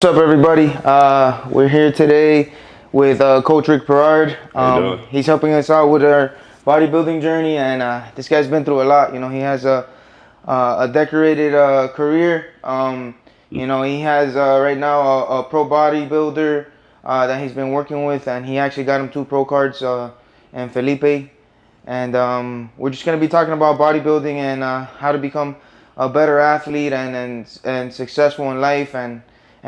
What's up, everybody? We're here today with Coach Rick Perard. How you doing? He's helping us out with our bodybuilding journey, and this guy's been through a lot. You know, he has a decorated career. You know, he has right now a pro bodybuilder that he's been working with, and he actually got him 2 pro cards and Felipe. And we're just gonna be talking about bodybuilding and how to become a better athlete and successful in life and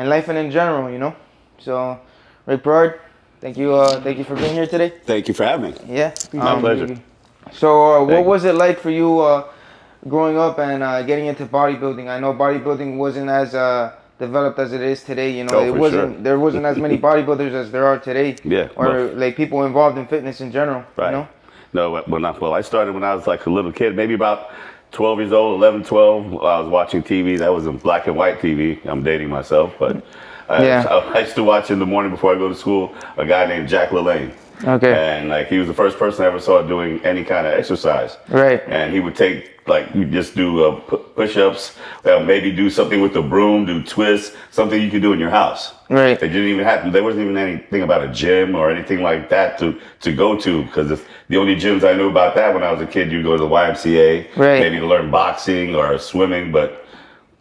life and in general, you know. So, Rick Perard, thank you for being here today. Thank you for having me. Yeah, My pleasure. So, what was it like for you growing up and getting into bodybuilding? I know bodybuilding wasn't as developed as it is today. You know, there wasn't as many bodybuilders as there are today. Yeah, or like people involved in fitness in general. Right. You know. No, I started when I was like a little kid, maybe about 12 years old, 11, 12. I was watching TV. That was in black and white TV. I'm dating myself, but I used to watch in the morning before I go to school a guy named Jack LaLanne. Okay. And like he was the first person I ever saw doing any kind of exercise. Right. And he would take you just do push-ups, maybe do something with the broom, do twists, something you could do in your house. Right. They didn't even have. There wasn't even anything about a gym or anything like that to go to, because the only gyms I knew about that when I was a kid, you go to the YMCA, right, maybe to learn boxing or swimming, but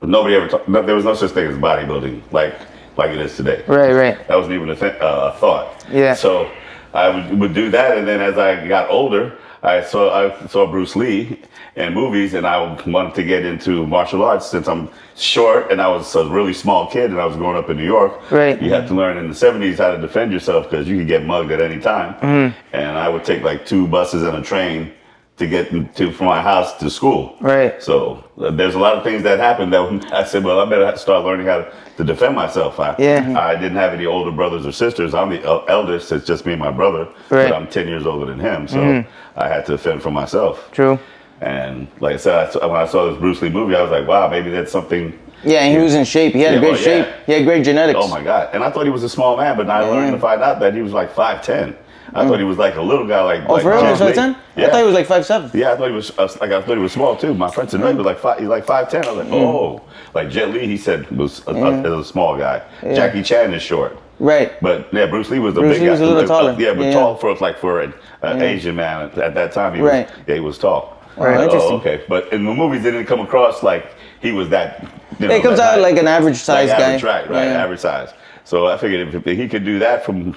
nobody ever there was no such thing as bodybuilding like it is today. Right. That wasn't even a thought. Yeah. So I would do that, and then as I got older, I saw Bruce Lee in movies, and I wanted to get into martial arts since I'm short and I was a really small kid and I was growing up in New York. Right. You had to learn in the 70s how to defend yourself because you could get mugged at any time. Mm-hmm. And I would take like 2 buses and a train to get from my house to school. Right. So there's a lot of things that happened that I said, well, I better start learning how to defend myself. I didn't have any older brothers or sisters. I'm the eldest. It's just me and my brother. Right. But I'm 10 years older than him. So I had to fend for myself. True. And like I said, when I saw this Bruce Lee movie, I was like, wow, maybe that's something. Yeah, and he was in shape. He had great shape. He had great genetics. Oh my God. And I thought he was a small man, but I learned to find out that he was like 5'10". I thought he was like a little guy, like. Oh, for real? He was 5'10"? Yeah. I thought he was like 5'7". Yeah, I thought he was small too. My friend said no, he was like 5'10". I was like, oh, like Jet Li, he said was a small guy. Yeah. Jackie Chan is short. Right. But yeah, Bruce Lee was a Bruce big Lee guy. was a little taller. Yeah, but tall for an Asian man at that time. He was tall. Right. Oh, okay. But in the movies, it didn't come across like he was that. It comes out like an average size guy. Right, average size. So I figured if he could do that from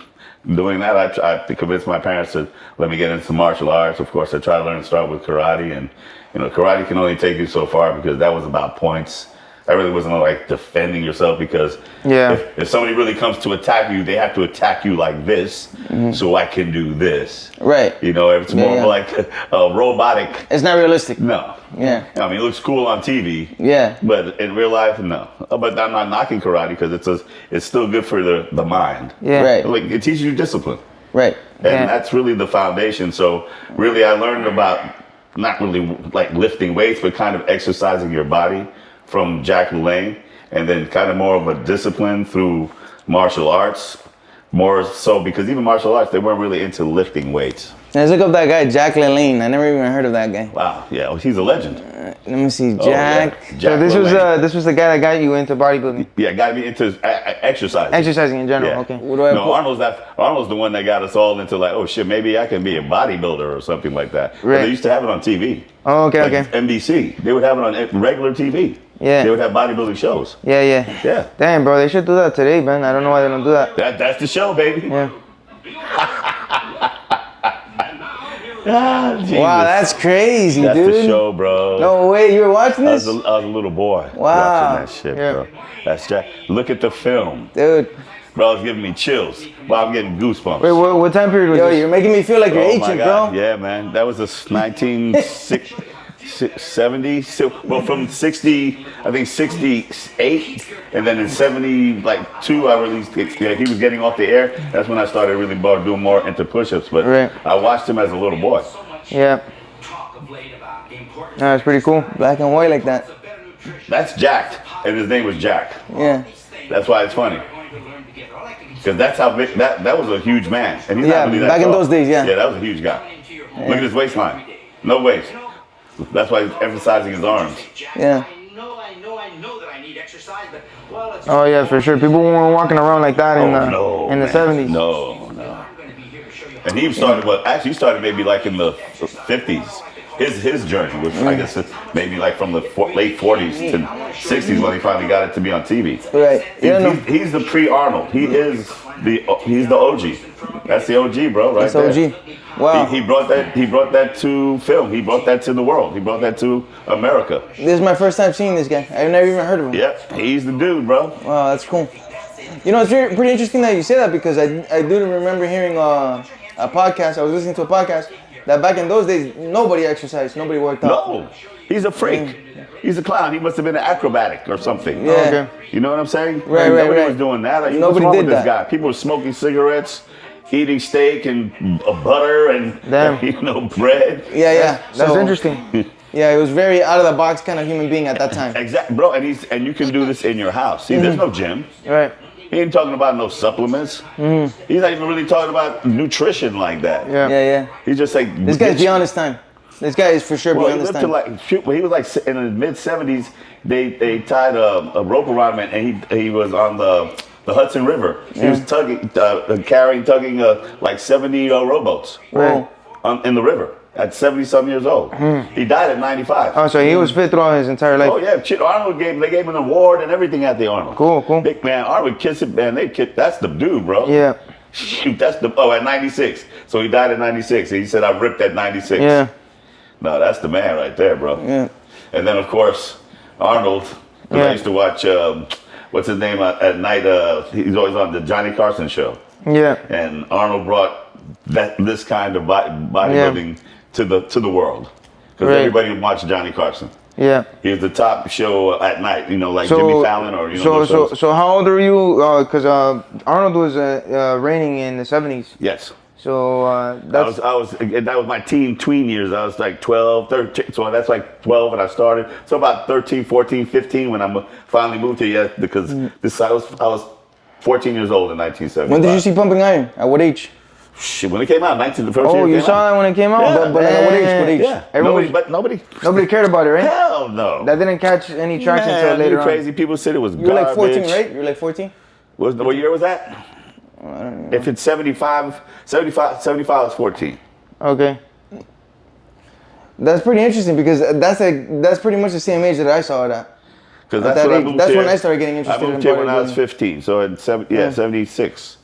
doing that, I convinced my parents to let me get into martial arts. Of course, I tried to learn to start with karate, and karate can only take you so far because that was about points. I really wasn't like defending yourself because if somebody really comes to attack you, they have to attack you like this, so I can do this. Right. It's more like a robotic. It's not realistic. No. Yeah. I mean, it looks cool on TV. Yeah. But in real life, no. But I'm not knocking karate because it's still good for the mind. Yeah. Right. Like it teaches you discipline. Right. And that's really the foundation. So really, I learned about not really like lifting weights, but kind of exercising your body from Jack LaLanne, and then kind of more of a discipline through martial arts, more so because even martial arts, they weren't really into lifting weights. Let's look up that guy, Jack LaLanne. I never even heard of that guy. Wow, yeah, well, he's a legend. Let me see, Jack. Yeah. Jack so LaLanne. this was the guy that got you into bodybuilding. Yeah, got me into exercising. Exercising in general. Yeah. Okay. What do I Arnold's the one that got us all into like, oh shit, maybe I can be a bodybuilder or something like that. Right. They used to have it on TV. Oh, okay, like NBC. They would have it on regular TV. Yeah. They would have bodybuilding shows. Yeah. Damn, bro, they should do that today, man. I don't know why they don't do that. That's the show, baby. Yeah. Wow, that's crazy, That's dude. That's the show, bro. No way, you were watching this? I was a little boy watching that shit, bro. That's Jack. Look at the film. Dude. Bro, it's giving me chills. Well, I'm getting goosebumps. Wait, what time period was this? You're making me feel like you're ancient, bro. Yeah, man. That was a 1970. Well, from 60, I think 68, and then in 72, I released. He was getting off the air. That's when I started really doing more into push-ups. But I watched him as a little boy. Yeah. That's pretty cool. Black and white like that. That's Jacked, and his name was Jack. Yeah. That's why it's funny. Because that's how big, that was a huge man. And he's not really that back tall. in those days, Yeah, that was a huge guy. Look at his waistline. No waist. That's why he's emphasizing his arms. Yeah. I know that I need exercise, but Oh yeah, for sure. People weren't walking around like that in the 70s. No. And he started actually he started maybe like in the 50s. His journey was, I guess, maybe like from the late 40s to 60s when he finally got it to be on TV. Right. He's the pre-Arnold. He's the OG. That's the OG, bro. Right. That's OG. Wow. He brought that to film. He brought that to the world. He brought that to America. This is my first time seeing this guy. I've never even heard of him. Yep. He's the dude, bro. Wow, that's cool. You know, it's pretty interesting that you say that because I do remember hearing a podcast. I was listening to a podcast that back in those days, nobody exercised, nobody worked out. No, he's a freak. He's a clown. He must have been an acrobatic or something. Yeah. Okay. You know what I'm saying? Right. Nobody was doing that. Like, Nobody what's wrong did with this that. guy? People were smoking cigarettes, eating steak and butter and bread. Yeah. That's interesting. Yeah, he was very out of the box kind of human being at that time. Exactly, bro. And you can do this in your house. See, there's no gym. Right. He ain't talking about no supplements. He's not even really talking about nutrition like that. Yeah. He's just like this guy's beyond his time. This guy is for sure beyond his time. He was like in the mid 70s. They tied a rope around him and he was on the Hudson River. He was tugging like 70 rowboats in the river. At 70-some years old. He died at 95. Oh, so he was fit throughout his entire life. Oh, yeah. Arnold they gave him an award and everything at the Arnold. Cool. Big man, Arnold kiss it, man. That's the dude, bro. Yeah. Shoot, at 96. So he died at 96. He said, I ripped at 96. Yeah. No, that's the man right there, bro. Yeah. And then, of course, Arnold, I used to watch, what's his name at night? He's always on the Johnny Carson show. Yeah. And Arnold brought this kind of bodybuilding to the world, because everybody would watch Johnny Carson. Yeah, he was the top show at night. You know, like Jimmy Fallon or So how old are you? Because Arnold was reigning in the 70s. Yes. So that was my tween years. I was like 12, 13. So that's like 12 when I started. So about 13, 14, 15 when I finally moved here. Yeah, because I was 14 years old in 1975. When did you see Pumping Iron? At what age? Shit, when it came out, the first year. Oh, you saw that when it came out? Yeah. But like, what age? Yeah. Nobody cared about it, right? Hell no. That didn't catch any traction until later on. Crazy people said it was garbage. You were like 14, right? You were like 14? What year was that? I don't know. If it's 75 was 14. Okay. That's pretty interesting because that's pretty much the same age that I saw it at. Because that's when I started getting interested in bodybuilding. I moved here when I was 15, so in 76.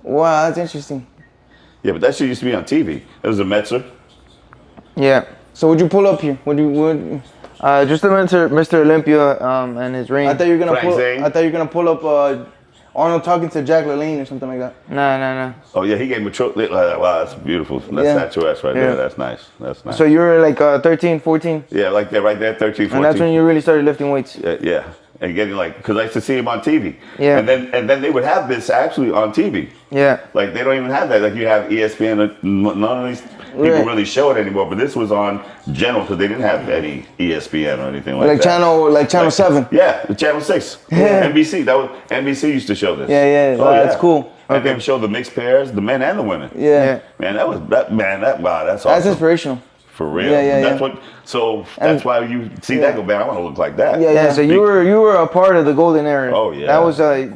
Wow, that's interesting. Yeah, but that shit used to be on TV. It was a Metzer. Yeah. So would you pull up here? Just Mr. Olympia and his reign. I thought you were gonna pull up Arnold talking to Jack LaLanne or something like that. No. Oh yeah, he gave him a trophy. Wow, that's beautiful. That's statuesque right there. That's nice. So you were like 13, 14? Yeah, like that right there, 13, 14. And that's when you really started lifting weights. Yeah. And getting because I used to see him on TV. Yeah. And then they would have this actually on TV. Yeah. Like they don't even have that. Like you have ESPN. None of these people really show it anymore. But this was on general because they didn't have any ESPN or anything like that. Channel 7. Yeah, the Channel 6. Yeah. NBC. NBC used to show this. Yeah. Oh, that's cool. And they would show the mixed pairs, the men and the women. Yeah. Man, that's awesome. That's inspirational. For real. Yeah. That's why you see that go, man, I want to look like that. Yeah. So you were a part of the golden era. Oh yeah. That was a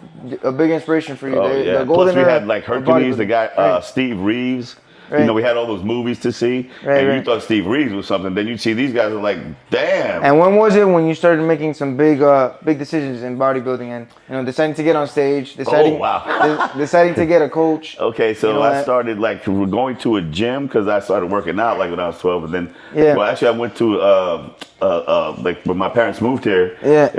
big inspiration for you. Oh yeah. The golden Plus we era had like Hercules, the guy Steve Reeves. Right. You know, we had all those movies to see, and you thought Steve Reeves was something. Then you'd see these guys are like, damn. And when was it when you started making some big decisions in bodybuilding and deciding to get on stage, deciding to get a coach? Okay, so I started like going to a gym because I started working out like when I was 12, and then well actually I went to like when my parents moved here at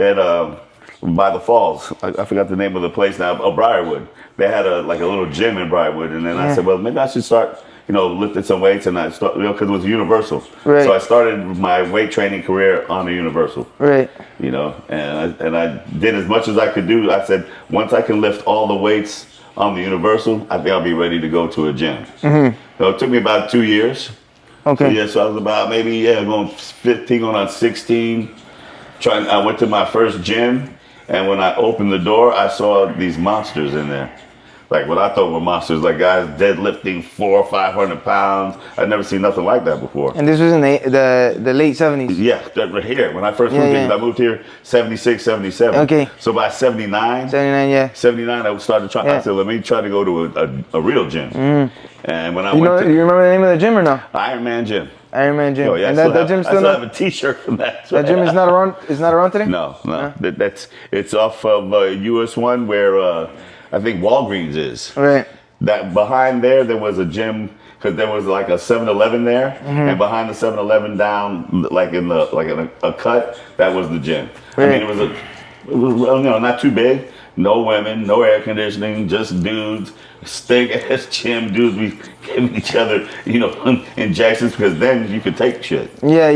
by the falls. I forgot the name of the place now. Briarwood. They had a little gym in Briarwood, and then I said, well, maybe I should start lifting some weights, and I started, because it was Universal. Right. So I started my weight training career on the Universal. Right. And I did as much as I could do. I said, once I can lift all the weights on the Universal, I think I'll be ready to go to a gym. Mm-hmm. So it took me about 2 years. Okay. So I was about going 15, going on 16. I went to my first gym, and when I opened the door, I saw these monsters in there. Like what I thought were monsters, like guys deadlifting 400 or 500 pounds. I'd never seen nothing like that before. And this was in the late 70s. Yeah, that right here. When I first moved here, 'cause I moved here 76, 77. Okay. So by 79, 79, yeah. 79, I started trying. I said, let me try to go to a real gym. And when I You went to you remember the name of the gym or no? Iron Man Gym. Iron Man Gym. Oh yeah, And that gym I still still not, have a T-shirt from that. that gym is not around. Is not around today. No. It's off of US 1 where I think Walgreens is. Right. That behind there was a gym because there was like a 7-Eleven there, and behind the 7-Eleven down like in a cut, that was the gym. Right. I mean, it was not too big, no women, no air conditioning, just dudes, stink ass gym dudes. We giving each other injections because then you could take shit. Yeah.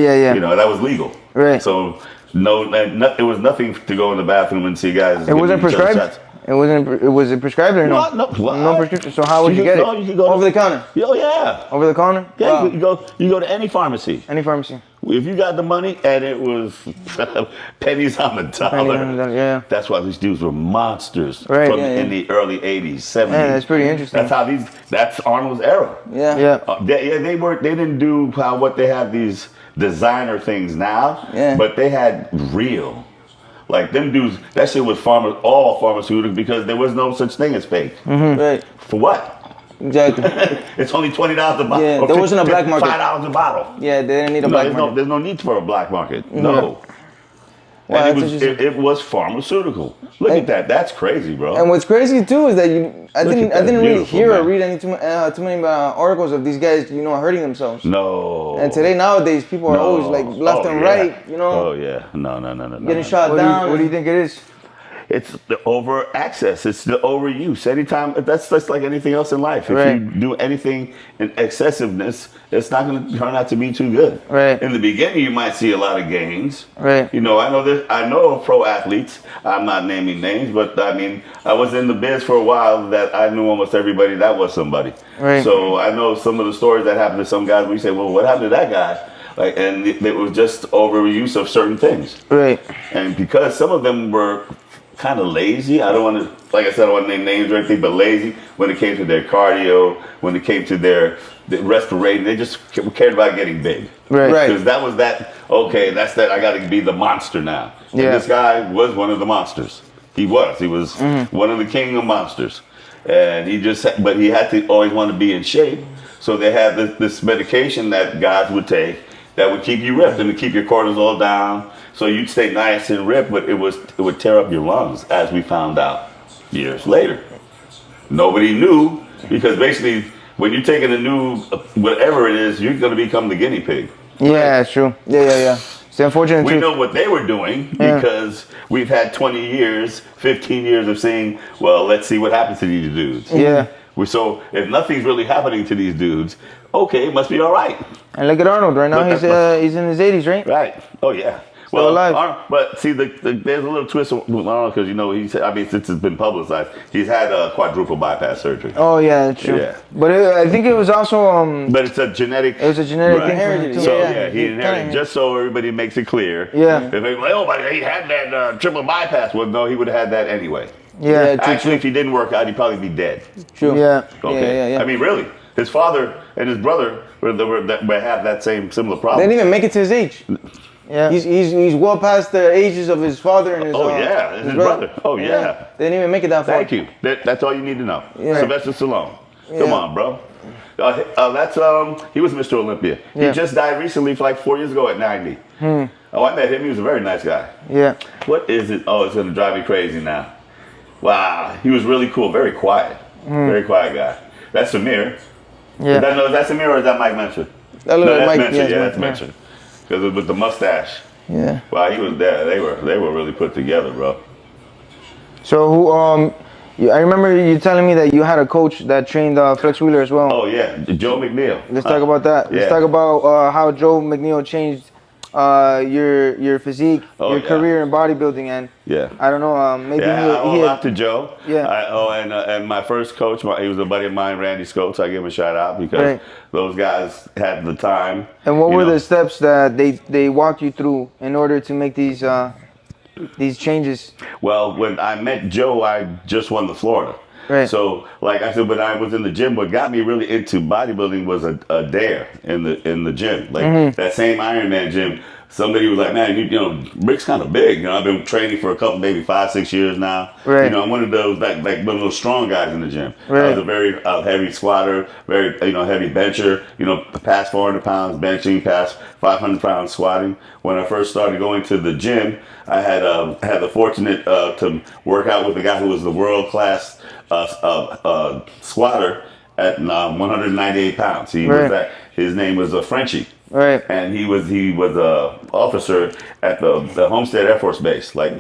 That was legal. Right. So it was nothing to go in the bathroom and see guys. It wasn't giving each other prescribed. shots. Was it prescribed or no? No prescription. So how would you get it? You could go over the counter. Oh yeah. Over the counter. Yeah, Wow. you go to any pharmacy. Any pharmacy. If you got the money and it was pennies on the dollar. Yeah. That's why these dudes were monsters Right. in the early 80s, 70s. Yeah, that's pretty interesting. That's Arnold's era. Yeah. They didn't do what they have these designer things now, but they had real. Like them dudes, that shit was all pharmaceutical because there was no such thing as fake. Right. For what? Exactly. It's only $20 a bottle. Yeah, there wasn't a black market. $5 a bottle. Yeah, they didn't need a black market. There's no need for a black market. No. Wow, And that's interesting. it was pharmaceutical. Look at that. That's crazy, bro. And what's crazy too is that I didn't really beautiful, hear or man. read any too many articles of these guys, hurting themselves. No. And today nowadays people are always like left and right, Oh yeah. No. Getting shot down. What do you think it is? It's the over access. It's the overuse. Anytime that's like anything else in life. If Right. you do anything in excessiveness, it's not going to turn out to be too good. Right. In the beginning, you might see a lot of gains. Right. I know of pro athletes. I'm not naming names, but I mean, I was in the biz for a while that I knew almost everybody that was somebody. Right. So I know some of the stories that happened to some guys. We say, well, what happened to that guy? And it was just overuse of certain things. Right. And because some of them were kind of lazy, I don't want to, like I said, I don't want to name names or anything, but lazy when it came to their cardio, when it came to their respiration, they just cared about getting big. Right. Because that was I got to be the monster now. And Yeah. this guy was one of the monsters. He was one of the king of monsters. And but he had to always want to be in shape. So they had this medication that guys would take that would keep you ripped and to keep your cortisol down. So you'd stay nice and ripped, but it would tear up your lungs, as we found out years later. Nobody knew, because basically when you're taking a new whatever it is, you're going to become the guinea pig. Yeah, that's true. Yeah. It's the unfortunate We truth. know what they were doing because we've had 20 years, 15 years of saying, well, let's see what happens to these dudes. Yeah. So if nothing's really happening to these dudes, okay, it must be all right. And look at Arnold right now. But He's in his 80s, right? Right. Oh, yeah. Still alive. But see, there's a little twist with Arnold because, since it's been publicized, he's had a quadruple bypass surgery. Oh yeah, that's true. Yeah. But I think it was also But it's a genetic. it was a genetic thing. for him, Inherited. too. So Yeah. he inherited. Just so everybody makes it clear. Yeah. If they're like, oh, but he had that triple bypass. Well, no, he would have had that anyway. Yeah. Actually, if he didn't work out, he'd probably be dead. True. Yeah. Okay. Yeah. I mean, really, his father and his brother would have that similar They problem. didn't even make it to his age. Yeah. He's well past the ages of his father and his. His brother. Oh yeah. They didn't even make it that far. Thank you. That's all you need to know. Yeah. Sylvester Stallone. Come on, bro. He was Mr. Olympia. Yeah. He just died recently, for like 4 years ago at 90. Oh, I met him. He was a very nice guy. Yeah. What is it? Oh, it's gonna drive me crazy now. Wow, he was really cool. Very quiet. Very quiet guy. That's Samir. Yeah. Is that Samir or is that Mike Mencher? That little that's Mike. Mencher. Yeah, That's Mencher. Because it was the mustache. Yeah. Wow, he was there. They were really put together, bro. So who I remember you telling me that you had a coach that trained Flex Wheeler as well. Oh yeah, Joe McNeil. Let's talk about that. Let's yeah. talk about how Joe McNeil changed your physique, your career in bodybuilding, and I don't know, maybe I owe a lot to Joe. Yeah. And my first coach, he was a buddy of mine, Randy Scott. So I give him a shout out because those guys had the time. And what were the steps that they walked you through in order to make these changes? Well, when I met Joe, I just won the Florida. Right. So, like I said, when I was in the gym, what got me really into bodybuilding was a dare in the gym. Like that same Ironman gym. Somebody was like, man, you know, Rick's kind of big. You know, I've been training for a couple, maybe 5-6 years now. Right. You know, I'm one of those like one of those strong guys in the gym. Right. I was a very heavy squatter, very heavy bencher. You know, past 400 pounds benching, past 500 pounds squatting. When I first started going to the gym, I had the fortunate to work out with a guy who was the world class squatter at 198 pounds. He was that. His name was Frenchie. Right. And he was a officer at the Homestead Air Force Base. Like,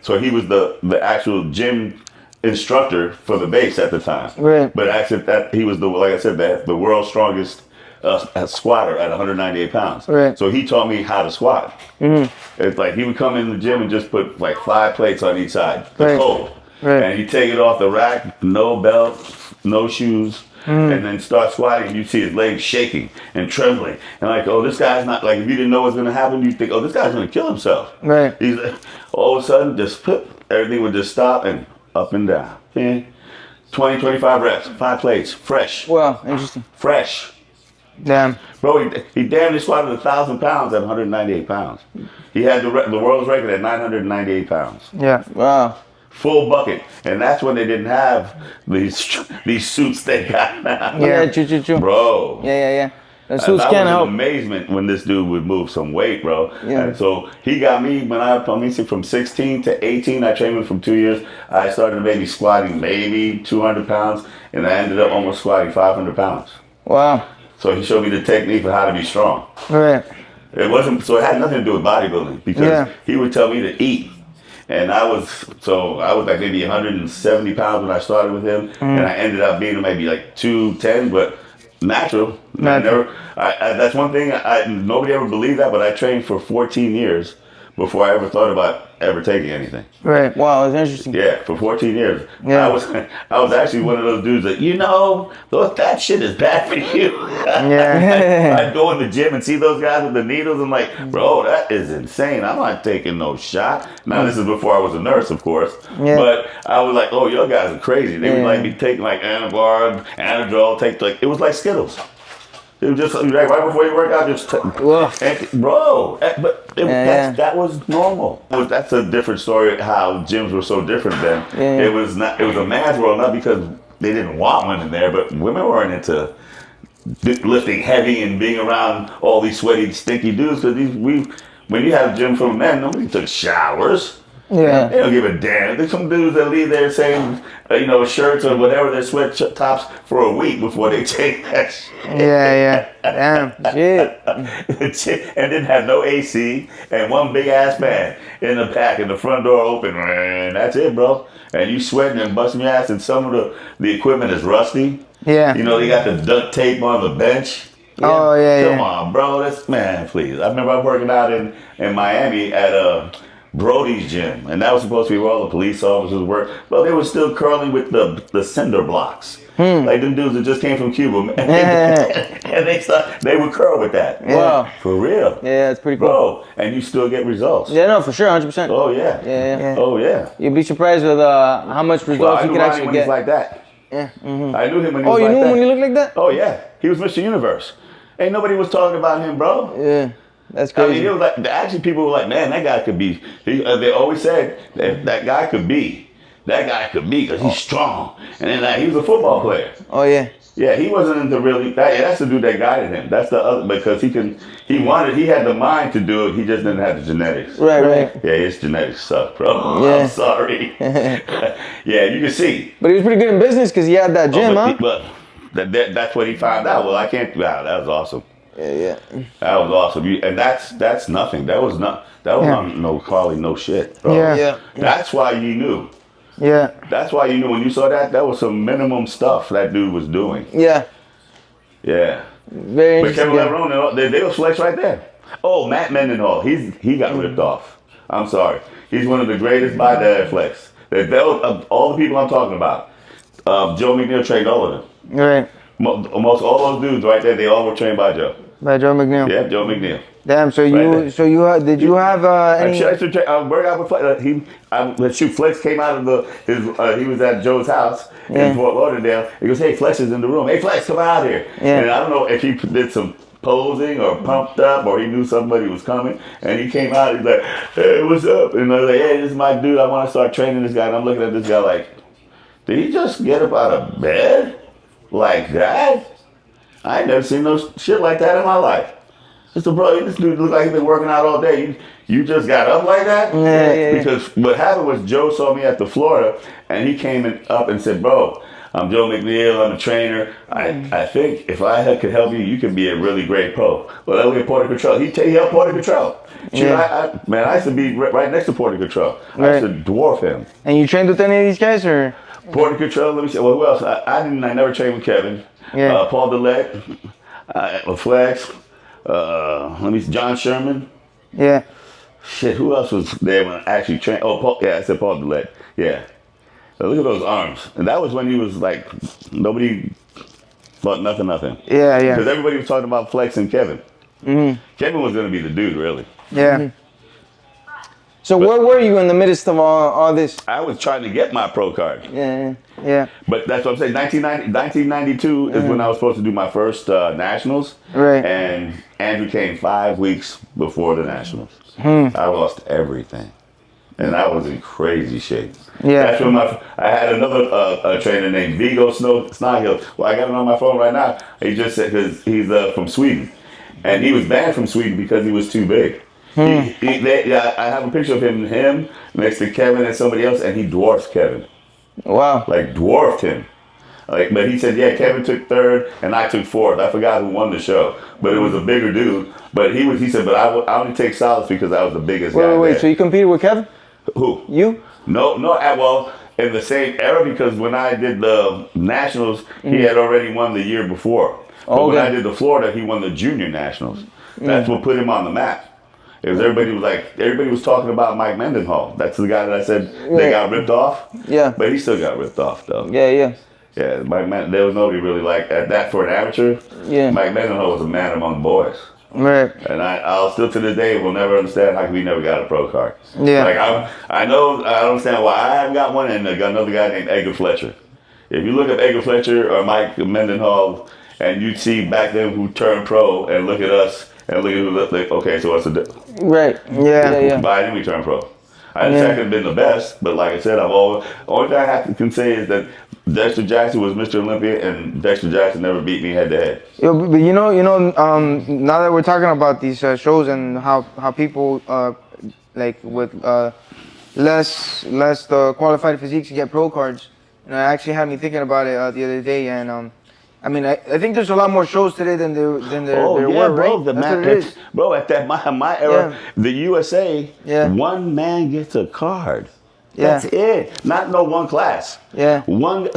so he was the actual gym instructor for the base at the time. Right. But actually, that he was like I said, the world's strongest squatter at 198 pounds. Right. So he taught me how to squat. It's like he would come in the gym and just put like 5 plates on each side, the cold. Right. And he'd take it off the rack, no belt, no shoes. And then start squatting, and you see his legs shaking and trembling, and like, oh, this guy's not like. If you didn't know what's gonna happen, you think, oh, this guy's gonna kill himself. Right. He's like, all of a sudden, just everything would just stop and up and down. 20, 25 reps, 5 plates, fresh. Wow, interesting. Fresh. Damn. Bro, he damn near squatted 1,000 pounds at 198 pounds. He had the world's record at 998 pounds. Yeah. Wow. Full bucket, and that's when they didn't have these suits they got now. Yeah, true. Bro. Yeah. The And suits I can't was help. in amazement when this dude would move some weight, bro. Yeah. And so he got me when from 16 to 18. I trained him for 2 years. I started maybe squatting maybe 200 pounds, and I ended up almost squatting 500 pounds. Wow. So he showed me the technique of how to be strong. Right. It wasn't so. It had nothing to do with bodybuilding because he would tell me to eat. And I was like maybe 170 pounds when I started with him, and I ended up being maybe like 210, but natural. That's one thing. Nobody ever believed that, but I trained for 14 years before I ever thought about ever taking anything. Right. Wow, that's interesting. Yeah, for 14 years. Yeah. I was actually one of those dudes that, that shit is bad for you. Yeah. I'd go in the gym and see those guys with the needles. I'm like, bro, that is insane. I'm not taking no shot. Now, this is before I was a nurse, of course. Yeah. But I was like, oh, your guys are crazy. They would like me taking like Anabar, Anadrol, it was like Skittles. It was just like right before you work out, just that was normal. That's a different story. How gyms were so different then. Yeah. It was a man's world, not because they didn't want women there, but women weren't into lifting heavy and being around all these sweaty, stinky dudes. Because when you have a gym full of men, nobody took showers. Yeah. They don't give a damn. There's some dudes that leave their same, shirts or whatever, their sweat tops for a week before they take that shit. Yeah. Damn. Shit. And didn't have no AC and one big ass fan in the back and the front door open. And that's it, bro. And you sweating and busting your ass, and some of the equipment is rusty. Yeah. They got the duct tape on the bench. Oh, yeah. Come on, bro. Man, please. I remember I was working out in Miami at Brody's gym, and that was supposed to be where all the police officers work, but they were still curling with the cinder blocks. Like them dudes that just came from Cuba, man. And they would curl with that. Wow. For real. Yeah, it's pretty cool. Bro, and you still get results. Yeah, no, for sure, 100%. Oh, yeah. Yeah. Oh, yeah. You'd be surprised with how much results Well, I you knew could Ronnie actually when get. he's like that. Yeah. I knew him when he was like that. Oh, you knew him when he looked like that? Oh, yeah. He was Mr. Universe. Ain't nobody was talking about him, bro. Yeah. That's I crazy. mean, it was like, actually, people were like, man, that guy could be. They always said that guy could be. That guy could be because he's strong. And then he was a football player. Oh, yeah. Yeah, he wasn't into really. That's the dude that guided him. That's the other, because he had the mind to do it. He just didn't have the genetics. Right. Yeah, his genetics suck, bro. Yeah. I'm sorry. Yeah, you can see. But he was pretty good in business because he had that gym, But that's what he found out. Well, I can't. Wow, that was awesome. Yeah. That was awesome. And that's nothing. That was not no Carly, no shit, bro. Yeah. That's why you knew. Yeah. That's why you knew when you saw that was some minimum stuff that dude was doing. Yeah. Yeah. Very But interesting. Kevin Lebrone, they was flex right there. Oh, Matt Mendenhall, he got ripped off. I'm sorry. He's one of the greatest by the flex. All the people I'm talking about. Joe McNeil trained all of them. Right. Almost all those dudes right there, they all were trained by Joe. By Joe McNeil. Yeah, Joe McNeil. Damn. So there. did you have any? I used to work out with Flex. Flex came out of he was at Joe's house Yeah. in Fort Lauderdale. He goes, hey, Flex is in the room. Hey, Flex, come out here. Yeah. And I don't know if he did some posing or pumped up or he knew somebody was coming. And he came out, he's like, hey, what's up? And I was like, hey, this is my dude. I want to start training this guy. And I'm looking at this guy like, did he just get up out of bed like that? I ain't never seen no shit like that in my life. Just bro, this dude look like he's been working out all day. You just got up like that? Yeah. Because what happened was Joe saw me at the Florida, and he came up and said, bro, I'm Joe McNeil, I'm a trainer. I think if I could help you, you could be a really great pro. Well, I look at Porter Cottrell. He helped Porter Cottrell. Yeah. I used to be right next to Porter Cottrell. I used to dwarf him. And you trained with any of these guys, or? Porter Cottrell, let me see. Well, who else? I never trained with Kevin. Yeah. Paul Dillette, Flex. Let me see, John Sherman. Yeah. Shit, who else was there when I actually trained? Oh, Paul, yeah, I said Paul Dillette. Yeah. So look at those arms. And that was when he was like, nobody thought nothing. Yeah. Because everybody was talking about Flex and Kevin. Mm-hmm. Kevin was going to be the dude, really. Yeah. Mm-hmm. So where were you in the midst of all this? I was trying to get my pro card. Yeah. But that's what I'm saying. 1992 is when I was supposed to do my first nationals. Right. And Andrew came 5 weeks before the nationals. I lost everything. And I was in crazy shape. Yeah. That's when I had another trainer named Vigo Snaghill. Well, I got it on my phone right now. He just said, because he's from Sweden. And he was banned from Sweden because he was too big. I have a picture of him next to Kevin and somebody else, and he dwarfs Kevin. Wow. Like dwarfed him. But he said, yeah, Kevin took third and I took fourth. I forgot who won the show, but it was a bigger dude. But he said, but I only take solids because I was the biggest guy. Wait. So you competed with Kevin? Who? You? No. Well, in the same era, because when I did the nationals, he had already won the year before. But when I did the Florida, he won the junior nationals. That's what put him on the map. It was everybody was talking about Mike Mendenhall. That's the guy that I said they got ripped off. Yeah. But he still got ripped off though. Yeah. Yeah, there was nobody really like at that for an amateur. Yeah. Mike Mendenhall was a man among boys. Right. And I'll still to this day will never understand how come he never got a pro card. Yeah. Like I don't understand why I haven't got one, and I got another guy named Edgar Fletcher. If you look up Edgar Fletcher or Mike Mendenhall, and you'd see back then who turned pro, and look at us and look at who look like. Okay, so what's the difference? Right. Yeah. Why didn't we turn pro? I didn't say I could have been the best, but like I said, only thing I can say is that Dexter Jackson was Mr. Olympia, and Dexter Jackson never beat me head to head. But you know, now that we're talking about these shows and how people like with less the qualified physiques get pro cards, it actually had me thinking about it the other day, and I mean, I think there's a lot more shows today than there were, bro, right? That's what it is. Bro, at that my era, the USA, one man gets a card. That's it. Not no one class. Yeah.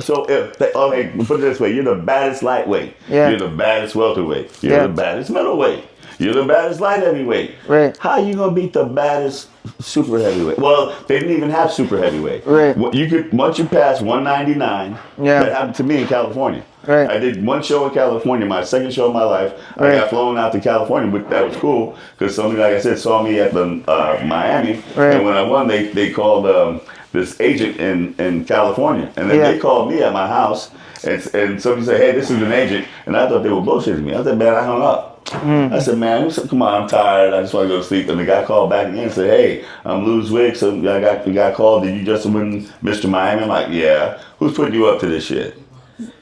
So put it this way: you're the baddest lightweight. Yeah. You're the baddest welterweight. You're the baddest middleweight. You're the baddest light heavyweight. Right. How you gonna beat the baddest super heavyweight? Well, they didn't even have super heavyweight. Right. You could once you pass 199. Yeah. That happened to me in California. Right. I did one show in California, my second show of my life. Right. I got flown out to California, but that was cool because somebody, like I said, saw me at the Miami. Right. And when I won, they called this agent in California, and then they called me at my house, and somebody said, "Hey, this is an agent," and I thought they were bullshitting me. I said, "Man, I hung up." I said, "Man, come on, I'm tired. I just want to go to sleep." And the guy called back again and said, "Hey, I'm Lou Zwick. So I got called. Did you just win Mr. Miami?" I'm like, "Yeah. Who's putting you up to this shit?"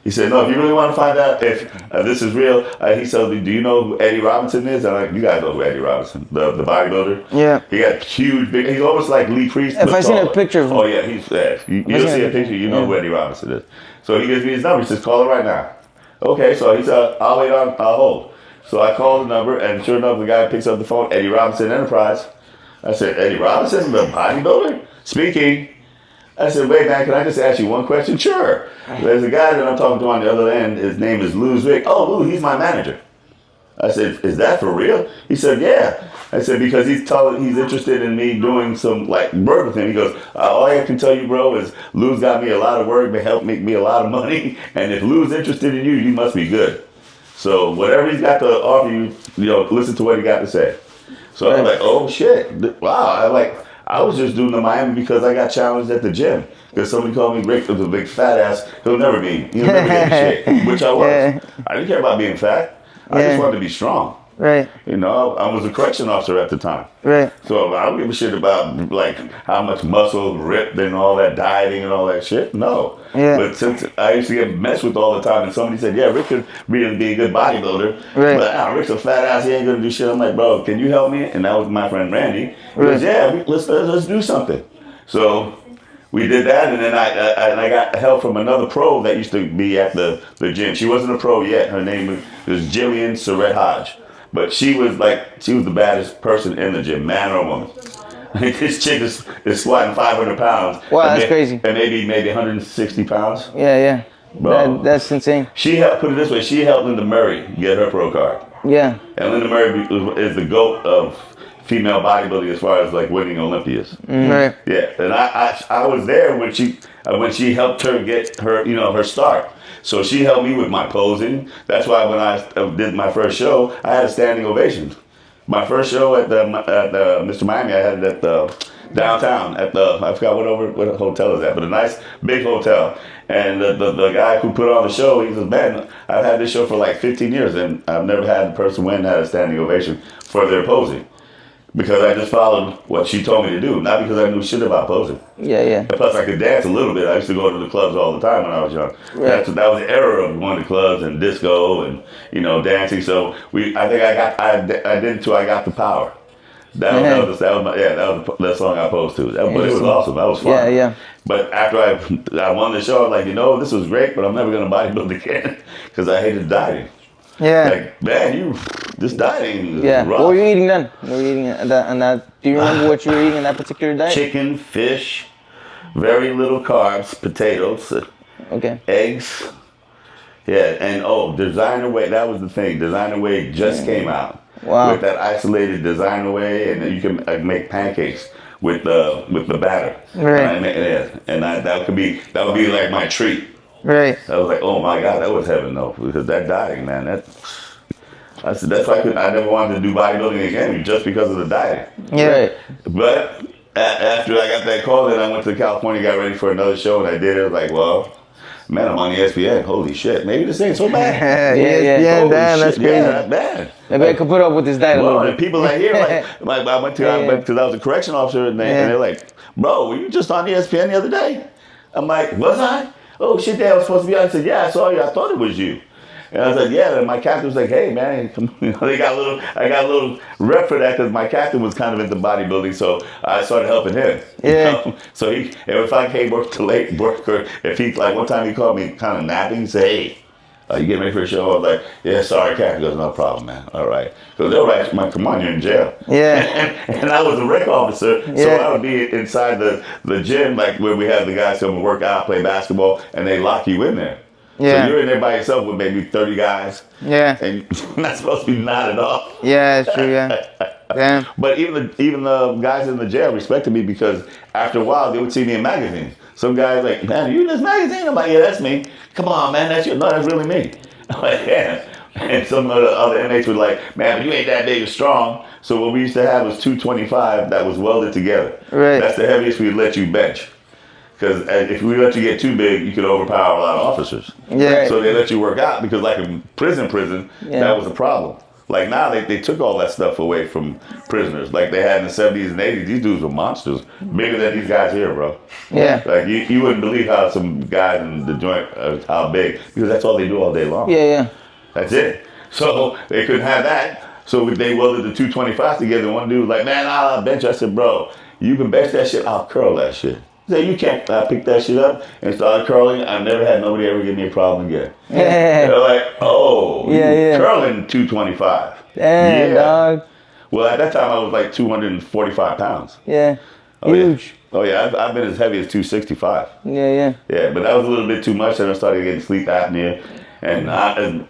He said, "No, if you really want to find out if this is real," he said, "Do you know who Eddie Robinson is?" I'm like, "You guys know who Eddie Robinson, the bodybuilder." Yeah. He got huge, big. He's almost like Lee Priest. If I seen a picture of him. Oh yeah, he's fast. You'll see a picture. You know who Eddie Robinson is. So he gives me his number. He says, "Call it right now." Okay, so he said, "I'll wait on. I'll hold." So I call the number, and sure enough, the guy picks up the phone. Eddie Robinson Enterprise. I said, "Eddie Robinson, the bodybuilder, speaking." I said, "Wait, man, can I just ask you one question?" "Sure." There's a guy that I'm talking to on the other end. His name is Lou Zwick. "Oh, Lou, he's my manager." I said, "Is that for real?" He said, "Yeah." I said, "Because he's interested in me doing some like work with him." He goes, "All I can tell you, bro, is Lou's got me a lot of work, to help make me a lot of money, and if Lou's interested in you, you must be good. So whatever he's got to offer you, listen to what he got to say." So I was like, oh shit, wow. I was just doing the Miami because I got challenged at the gym. Because somebody called me Rick was a big fat ass. He'll never get in shape, which I was. Yeah. I didn't care about being fat. I just wanted to be strong. Right. You know, I was a correction officer at the time. Right. So I don't give a shit about like how much muscle ripped and all that dieting and all that shit. No. Yeah. But since I used to get messed with all the time, and somebody said, "Yeah, Rick could really be a good bodybuilder," Right. but Rick's a fat ass. He ain't gonna do shit. I'm like, bro, can you help me? And that was my friend Randy. He goes, yeah, let's do something. So we did that, and then I got help from another pro that used to be at the gym. She wasn't a pro yet. Her name was Jillian Surratt Hodge. But she was the baddest person in the gym, man or woman. This chick is squatting 500 pounds. Wow, that's crazy. And maybe 160 pounds. Yeah. Bro. That's insane. She helped, put it this way, she helped Linda Murray get her pro card. Yeah. And Linda Murray is the GOAT of female bodybuilding as far as like winning Olympias. Right. Yeah, and I was there when she helped her get her her start. So she helped me with my posing. That's why when I did my first show, I had a standing ovation. My first show at the Mr. Miami, I had it at the downtown at the I forgot what hotel is that, but a nice big hotel. And the guy who put on the show, he says, "Man, I've had this show for like 15 years, and I've never had a person win had a standing ovation for their posing." Because I just followed what she told me to do, not because I knew shit about posing. Yeah. Plus, I could dance a little bit. I used to go to the clubs all the time when I was young. Right. That was the era of going to clubs and disco and dancing. So I did it till I got the power. That was the song I posed to. But it was awesome. That was fun. Yeah. But after I won the show, I was like, this was great, but I'm never gonna bodybuild again because I hated dieting. Yeah. Like, man, this dieting is rough. What were you eating then? What were you eating on that? Do you remember what you were eating in that particular diet? Chicken, fish, very little carbs, potatoes, Okay. eggs. Yeah, and designer whey. That was the thing. Designer whey just came out. Wow. With that isolated designer whey, and then you can make pancakes with the batter. Right. And that would be like my treat. Right. I was like, oh my God, that was heaven though, because that dieting, man, that's why I never wanted to do bodybuilding again, just because of the dieting. Yeah. Right. But after I got that call, then I went to California, got ready for another show, and I did it. I was like, well, man, I'm on ESPN. Holy shit, maybe this ain't so bad. Yeah, Holy damn, that's shit, crazy. Yeah, not bad. Maybe I could put up with this diet a little bit. And people like here, like I went because I was a correction officer, and they're like, bro, were you just on ESPN the other day? I'm like, was I? Oh shit, Dad was supposed to be on. I said, yeah, I saw you. I thought it was you. And I was like, yeah. And my captain was like, hey man, I got a little rep for that because my captain was kind of into bodybuilding, so I started helping him. Yeah. So if I came to late work, or if he one time he called me kind of napping, he said, hey, you getting ready for a show? I was like, yeah, sorry, Captain. He goes, no problem, man. All right. Because they're like, come on, you're in jail. Yeah. And I was a rec officer, so I would be inside the gym, like where we have the guys come and work out, play basketball, and they lock you in there. Yeah. So you're in there by yourself with maybe 30 guys. Yeah. And you're not supposed to be nodded off. Yeah, it's true, yeah. Damn. But even the guys in the jail respected me because after a while, they would see me in magazines. Some guys like, man, you in this magazine? I'm like, yeah, that's me. Come on, man, that's you. No, that's really me. I'm like, yeah. And some of the other inmates were like, man, but you ain't that big and strong. So what we used to have was 225 that was welded together. Right. That's the heaviest we'd let you bench. Because if we let you get too big, you could overpower a lot of officers. Yeah. So they let you work out because like in prison, that was a problem. Like now they took all that stuff away from prisoners. Like they had in the 70s and 80s, these dudes were monsters. Bigger than these guys here, bro. Yeah. Like you wouldn't believe how some guys in the joint, how big. Because that's all they do all day long. Yeah. That's it. So they couldn't have that. So they welded the 225 together. One dude was like, man, I'll bench. I said, bro, you can bench that shit, I'll curl that shit. He said, you can't pick that shit up and start curling. I've never had nobody ever give me a problem again. Yeah. They're like, oh, yeah. curling 225. Damn, dog. Well, at that time, I was like 245 pounds. Yeah. Oh, Huge. Yeah. Oh, yeah. I've been as heavy as 265. Yeah. Yeah, but that was a little bit too much, and I started getting sleep apnea. And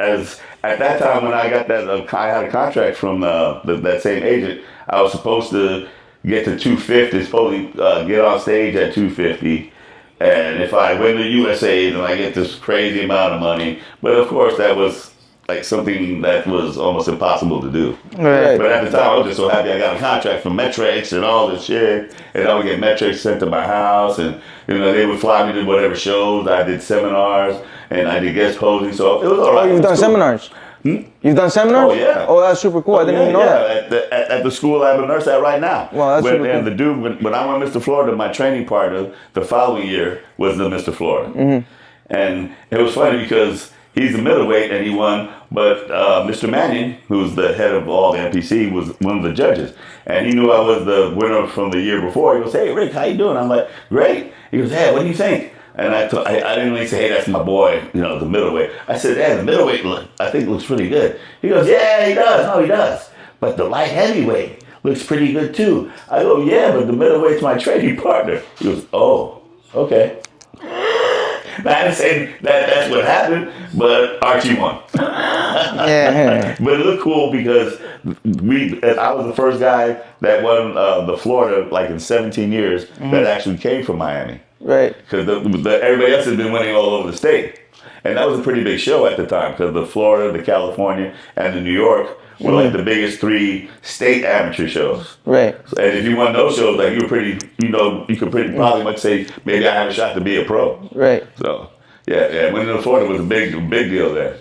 as at that time, when I got that, I had a contract from that same agent. I was supposed to get to 250, supposed to get on stage at 250. And if I win the USA, then I get this crazy amount of money. But of course, that was like something that was almost impossible to do. Right. But at the time, I was just so happy I got a contract from Metrix and all this shit. And I would get Metrix sent to my house, and they would fly me to whatever shows. I did seminars and I did guest posing, so it was all right. Oh, you've done seminars. You've done seminars? Oh yeah. Oh, that's super cool. I didn't even know that. At the school I'm a nurse at right now. Wow, that's super And cool. the dude, when I went Mr. Florida, my training partner the following year was the Mr. Florida. And it was funny because he's a middleweight and he won, but Mr. Mannion, who's the head of all the NPC, was one of the judges. And he knew I was the winner from the year before. He goes, "Hey, Rick, how you doing?" I'm like, "Great." He goes, "Hey, what do you think?" And I didn't really say, "Hey, that's my boy, the middleweight." I said, "Yeah, the middleweight I think looks pretty good." He goes, "Yeah, he does. No, he does. But the light heavyweight looks pretty good too." I go, "Yeah, but the middleweight's my training partner." He goes, "Oh, okay." I didn't say that's what happened, but Archie won. Yeah. But it looked cool because I was the first guy that won the Florida like in 17 years that actually came from Miami. Right. Because everybody else has been winning all over the state. And that was a pretty big show at the time because the Florida, the California, and the New York were like the biggest 3 state amateur shows. Right. And if you won those shows, like you were pretty, you could pretty probably much say maybe I have a shot to be a pro. Right. So yeah, winning the Florida was a big deal there.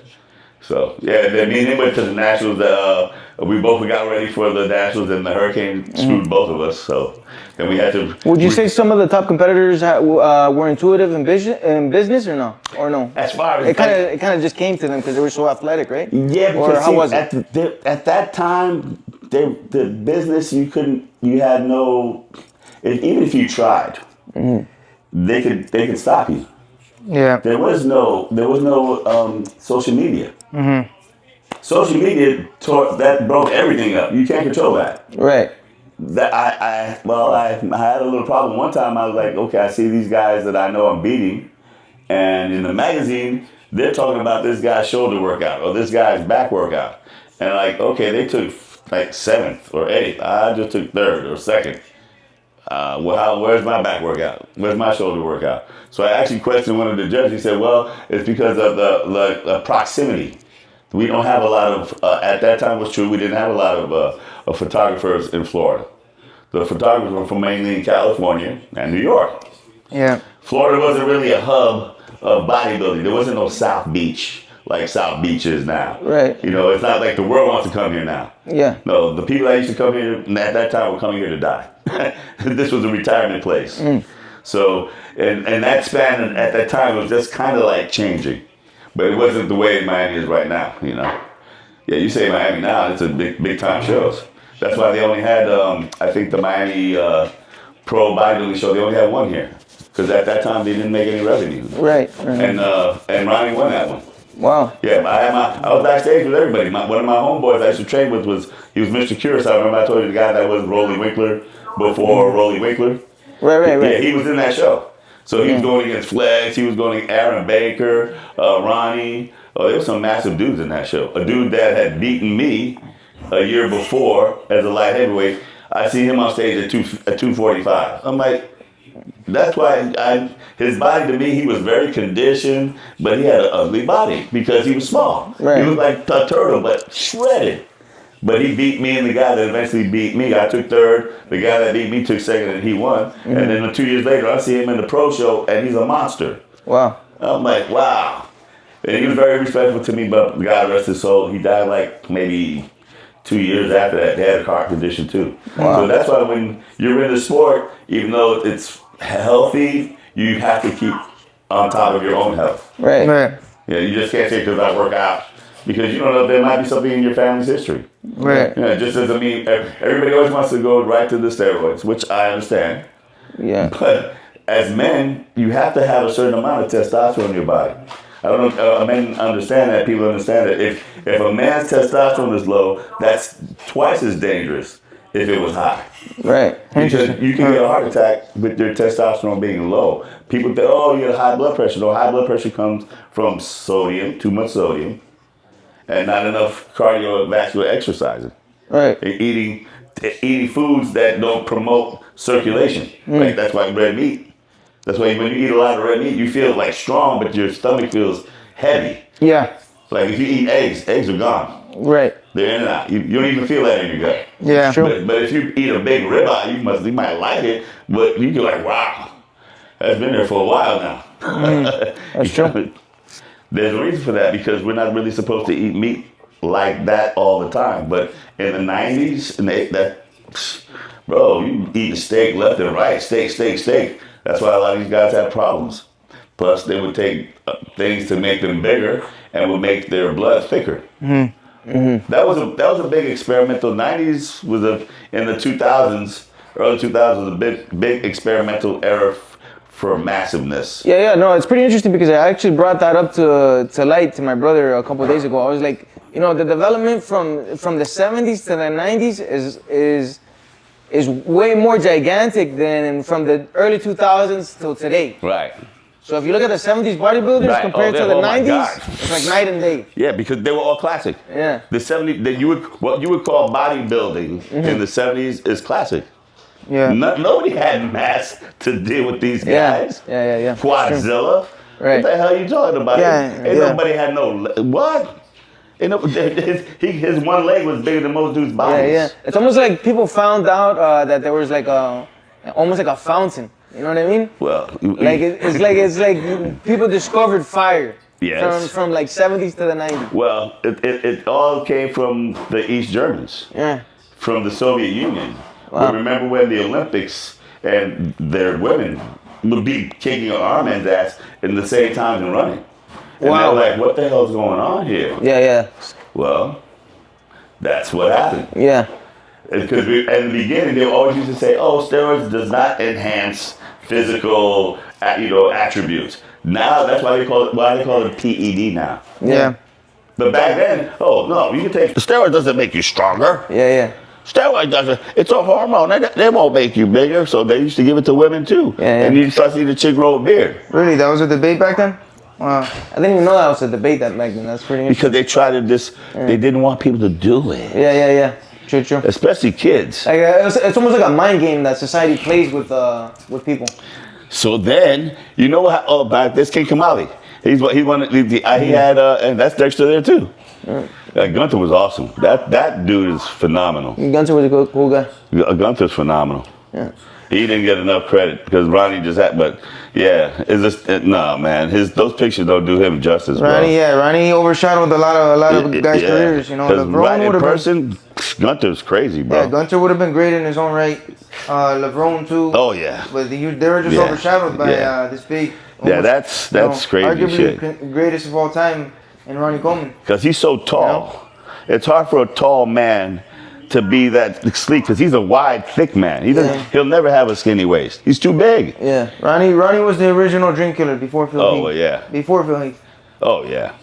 So yeah, then me and him went to the Nationals. We both got ready for the Nationals, and the hurricane screwed both of us. So then we had to. Would you say some of the top competitors were intuitive in business or no? Or no? As far as It kind of just came to them because they were so athletic, right? Yeah, Or because how was it? at that time, the business you had no, even if you tried, they could stop you. Yeah. There was no social media. Social media that broke everything up. You can't control that. Right. That I had a little problem one time. I was like, okay, I see these guys that I know I'm beating, and in the magazine they're talking about this guy's shoulder workout or this guy's back workout, and like, okay, they took like 7th or 8th. I just took 3rd or 2nd. Where's my back workout? Where's my shoulder workout? So I actually questioned one of the judges. He said, well, it's because of the proximity. We don't have a lot of, at that time was true, we didn't have a lot of photographers in Florida. The photographers were from mainly California and New York. Yeah. Florida wasn't really a hub of bodybuilding. There wasn't no South Beach like South Beach is now. Right. It's not like the world wants to come here now. Yeah. No, the people that used to come here at that time were coming here to die. This was a retirement place. So, and that span at that time was just kind of like changing. But it wasn't the way Miami is right now, Yeah, you say Miami now, it's a big time shows. That's why they only had, I think the Miami Pro Bodybuilding show, they only had one here. Because at that time they didn't make any revenue. Right. And Ronnie won that one. Wow. Yeah, I was backstage with everybody. One of my homeboys I used to train with he was Mr. Curacao. Remember I told you the guy that was Rolly Winkler before Rolly Winkler? Right. Yeah, he was in that show. So he was going against Flex, he was going against Aaron Baker, Ronnie. Oh, there were some massive dudes in that show. A dude that had beaten me a year before as a light heavyweight, I see him on stage at 245. I'm like, that's why his body to me, he was very conditioned, but he had an ugly body because he was small. Right. He was like a turtle, but shredded. But he beat me, and the guy that eventually beat me, I took 3rd. The guy that beat me took 2nd, and he won. And then 2 years later, I see him in the pro show, and he's a monster. Wow. I'm like, wow. And he was very respectful to me, but God rest his soul, he died like maybe 2 years after that. They had a heart condition too. Wow. So that's why when you're in the sport, even though it's healthy, you have to keep on top of your own health. Right. Right. Yeah, you just can't say because I work out. Because you don't know if there might be something in your family's history. Right. It just doesn't mean everybody always wants to go right to the steroids, which I understand. Yeah. But as men, you have to have a certain amount of testosterone in your body. I don't know if men understand that. People understand that if a man's testosterone is low, that's twice as dangerous if it was high. Right. Because you can get a heart attack with your testosterone being low. People think, oh, you have high blood pressure. No, high blood pressure comes from sodium, too much sodium, and not enough cardiovascular exercising. Right. And eating foods that don't promote circulation. Like that's why red meat. That's why when you eat a lot of red meat, you feel like strong, but your stomach feels heavy. Yeah. Like if you eat eggs are gone. Right. They're in and out. You don't even feel that in your gut. Yeah. True. But if you eat a big ribeye, you might like it, but you go like, wow, that's been there for a while now. That's true. There's a reason for that because we're not really supposed to eat meat like that all the time. But in the 90s, bro, you eat steak left and right, steak. That's why a lot of these guys have problems. Plus, they would take things to make them bigger and would make their blood thicker. That was a big experimental. 90s was in the 2000s, early 2000s was a big experimental era for massiveness. Yeah, no, it's pretty interesting because I actually brought that up to light to my brother a couple of days ago. I was like, you know, the development from the 70s to the 90s is way more gigantic than from the early 2000s till today. Right. So if you look at the 70s bodybuilders Right. compared to the 90s, it's like night and day. Yeah, because they were all classic. Yeah. The 70s, what you would call bodybuilding in the 70s is classic. Yeah. Nobody had mass to deal with these guys. Yeah. Quadzilla. Right. What the hell are you talking about? Yeah, Ain't nobody had no what? Ain't no, his one leg was bigger than most dudes' bodies. Yeah. It's almost like people found out that there was like almost like a fountain. You know what I mean? Well, Like it's like people discovered fire. Yes. From like 70s to the 90s. well, it all came from the East Germans, Yeah. from the Soviet Union. Wow. Remember when the Olympics and their women would be kicking an arm man's ass in the same time and running. And Wow. they're like, what the hell's going on here? Yeah. Well, that's what happened. Yeah. Because in the beginning, they always used to say, "Oh, steroids does not enhance physical, attributes." Now that's why they call it PED now. Yeah. But back then, oh no, you can take steroids doesn't make you stronger. Yeah. Steroid doesn't. It's a hormone. They won't make you bigger. So they used to give it to women too. Yeah. And you start seeing the chick grow a beard Really, that was a debate back then? Wow. I didn't even know that was a debate that back then. That's pretty interesting. because they tried to They didn't want people to do it, Yeah. True. especially kids. Like it's almost like a mind game that society plays with people. So then, you know what? Oh, back this King Kamali. He had and that's Dexter there too. Gunther was awesome. That dude is phenomenal. Gunther was a cool guy. Gunther's phenomenal. Yeah. He didn't get enough credit because Ronnie just had. But yeah, no man, those pictures don't do him justice, bro. Ronnie overshadowed a lot of guys' careers. You know, Because right in would have person, Gunther's crazy, bro. Yeah, Gunther would have been great in his own right. LeBron too. Oh yeah. But they were just overshadowed by this big. Yeah, that's crazy arguably shit. Greatest of all time in Ronnie Colmans. Because he's so tall. It's hard for a tall man to be that sleek because he's a wide, thick man. He'll never have a skinny waist. He's too big. Yeah. Ronnie was the original drink killer before Phil Heath. Oh yeah. Before Phil Heath. Oh yeah.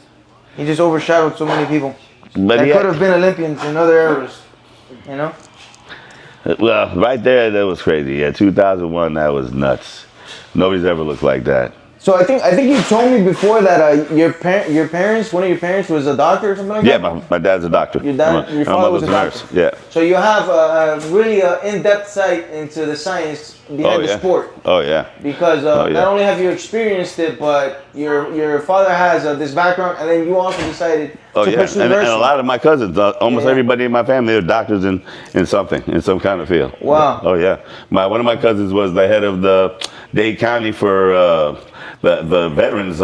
He just overshadowed so many people. But That could have been Olympians in other eras. You know? Well, right there, that was crazy. Yeah, 2001, that was nuts. Nobody's ever looked like that. So I think you told me before that one of your parents was a doctor or something like Yeah, that. my dad's a doctor. Your father was a nurse. doctor. Yeah. So you have a really in-depth sight into the science behind the sport. Oh yeah. Because not only have you experienced it, but your father has this background, and then you also decided to pursue and nursing. a lot of my cousins, almost everybody in my family, are doctors in something, in some kind of field. Wow. Oh yeah. One of my cousins was the head of the Dade County for the veterans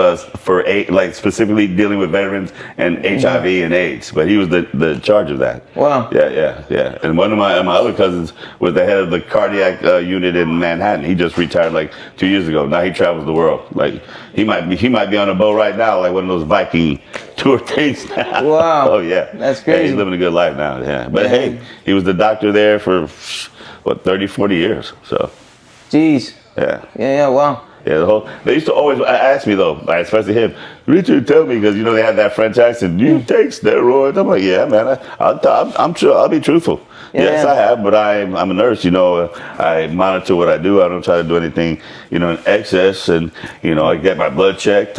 specifically dealing with veterans and HIV and AIDS. But he was the charge of that. Wow. Yeah. And one of my other cousins was the head of the cardiac unit in Manhattan. He just retired like 2 years ago. Now he travels the world. Like he might be on a boat right now, like one of those Viking tour things now. Wow. Oh yeah. That's Yeah, crazy. he's living a good life now. Yeah. But hey, he was the doctor there for 30, 40 years. So Jeez. yeah. Yeah. Wow. Yeah, they used to always ask me though, especially him, Richard, tell me, because they had that French accent. Do you take steroids? I'm like, yeah, man. I'm sure I'll be truthful. Yes, I have, but I'm a nurse. I monitor what I do. I don't try to do anything, in excess, and I get my blood checked.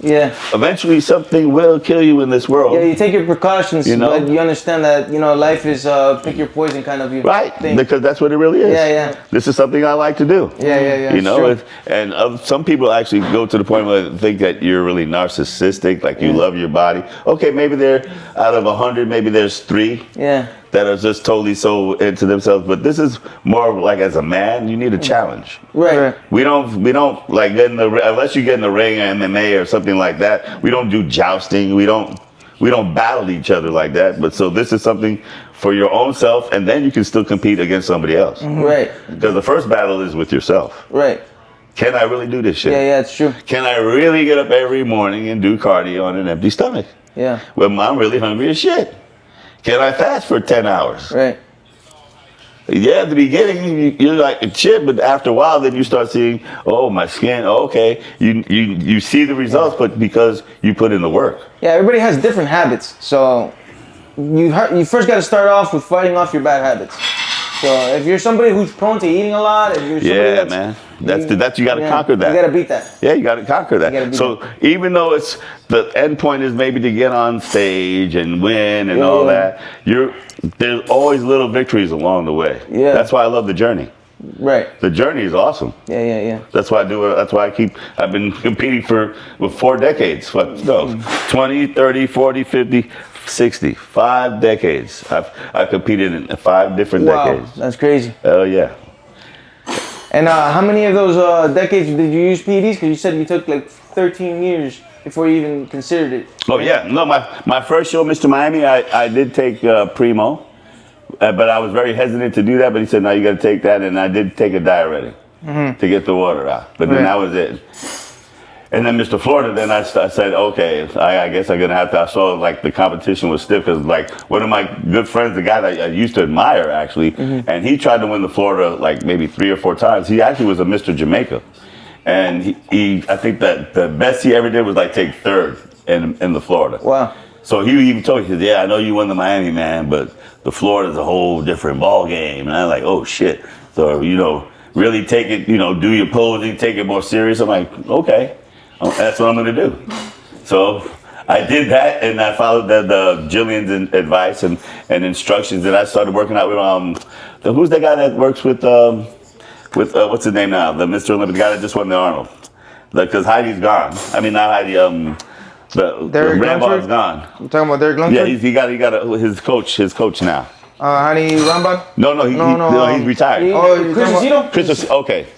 Yeah. Eventually, something will kill you in this world. Yeah, you take your precautions, You know? but you understand that, life is pick your poison kind of Right, thing. because that's what it really is. Yeah. This is something I like to do. Yeah. You know, Sure. and some people actually go to the point where they think that you're really narcissistic, like you love your body. Okay, maybe they're out of 100, maybe there's 3 that are just totally so into themselves. But this is more like as a man, you need a challenge. Right. We don't like get in the unless you get in the ring or MMA or something like that. We don't do jousting. We don't battle each other like that. But so this is something for your own self, and then you can still compete against somebody else. Right. Because the first battle is with yourself. Right. Can I really do this shit? Yeah, it's true. Can I really get up every morning and do cardio on an empty stomach? Yeah. When I'm really hungry as shit? Can I fast for 10 hours? Right. Yeah, at the beginning you're like shit, but after a while, then you start seeing, oh, my skin. Okay, you see the results, but because you put in the work. Yeah, everybody has different habits, so you first got to start off with fighting off your bad habits. So if you're somebody who's prone to eating a lot, if you're somebody man, that's you got to conquer that. You got to beat that. Yeah, you got to conquer that. So even though it's the end point is maybe to get on stage and win and all that, there's always little victories along the way. Yeah, that's why I love the journey. Right. The journey is awesome. Yeah. That's why I do it. That's why I've been competing with 4 decades. 20, 30, 40, 50, 60. 5 decades. I've competed in 5 different decades. That's crazy. Oh yeah. And how many of those decades did you use PEDs? Because you said you took like 13 years before you even considered it. Oh yeah. No, my first show, Mr. Miami, I did take Primo. But I was very hesitant to do that, but he said, no, you got to take that. And I did take a diuretic to get the water out. But then that was it. And then Mr. Florida, then I said, okay, I guess I'm going to have to. I saw like the competition was stiff because like one of my good friends, the guy that I used to admire actually, and he tried to win the Florida like maybe 3 or 4 times. He actually was a Mr. Jamaica. And he I think that the best he ever did was like take 3rd in the Florida. Wow. So he even told me, he said, yeah, I know you won the Miami, man, but the Florida's a whole different ball game. And I'm like, oh shit. So, really take it, do your posing, take it more serious. I'm like, okay, that's what I'm gonna do. So I did that, and I followed the Jillian's advice and instructions, and I started working out with who's that guy that works with what's his name now? The Mr. Olympic, the guy that just won the Arnold. Because Heidi's gone. I mean, not Heidi. The Rambon's gone. You talking about Derek Lunsford? Yeah, he got his coach now. Honey Ramban? No, he's retired. Chris, Chris, okay.